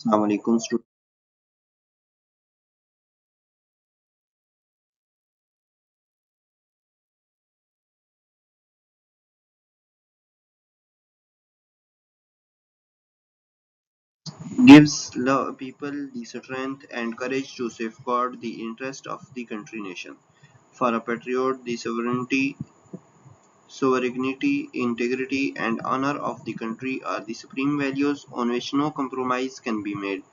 Assalamualaikum gives people the strength and courage to safeguard the interest of the country nation. For a patriot, the sovereignty, integrity, and honor of the country are the supreme values on which no compromise can be made.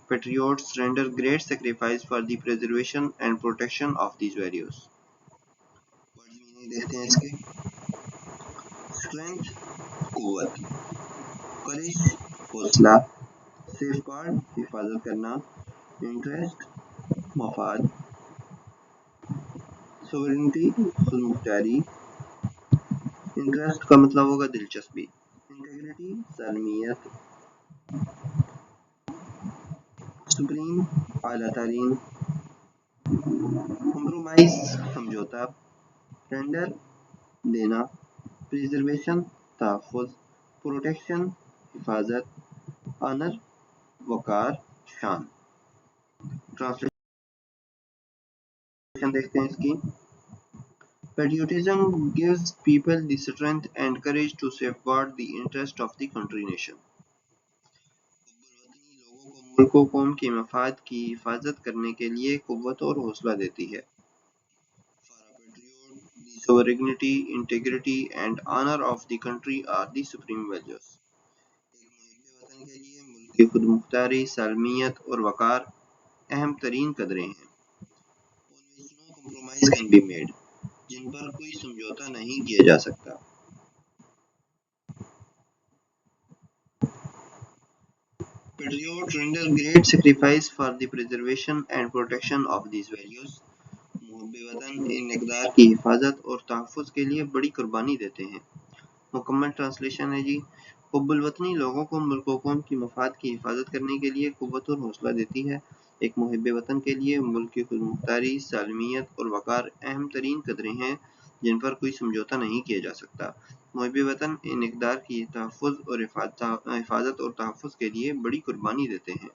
Patriots render great sacrifice for the preservation and protection of these values. Words meaning देखते हैं इसके strength कुव्वत करेज हौसला safeguard हिफाजत करना interest मफाद sovereignty खुदमुख्तारी interest का मतलब होगा दिलचस्पी इंटीग्रिटी सालमियत सुप्रीम आला तरीन कॉम्प्रोमाइज समझौता रेंडर देना प्रिजर्वेशन तहफ़्फ़ुज़ प्रोटेक्शन हिफाजत ऑनर वक़ार शान ट्रांसलेशन देखते हैं इसकी Patriotism gives people the strength and courage to safeguard the interest of the country nation. लोगों को कौम के मफाद की हिफाजत करने के लिए कुव्वत और हौसला देती है For a patriot, the sovereignty, integrity and honor of the country are the supreme values. एक मुहिब वतन के लिए मुल्क की खुदमुख्तारी, सालमियत और वक़ार अहम तरीन कदरें हैं On which no compromise can be made, जिन पर कोई समझौता नहीं किया जा सकता Patriots render great sacrifice for the preservation and protection of these values. मुहब्बे वतन इन इक़दार की हिफाजत और तहफ़्फ़ुज़ के लिए बड़ी कुर्बानी देते हैं मुकम्मल ट्रांसलेशन है जी हुब्बुल वतनी लोगों को मुल्क व कौम की मफाद की हिफाजत करने के लिए कुव्वत और हौसला देती है एक मुहिब वतन के लिए मुल्क की खुदमुख्तारी सालमियत और वक़ार अहम तरीन कदरें हैं जिन पर कोई समझौता नहीं किया जा सकता मुहिब वतन इन इक़दार की तहफ़्फ़ुज़ और हिफाजत और तहफ़्फ़ुज़ के लिए बड़ी कुर्बानी देते हैं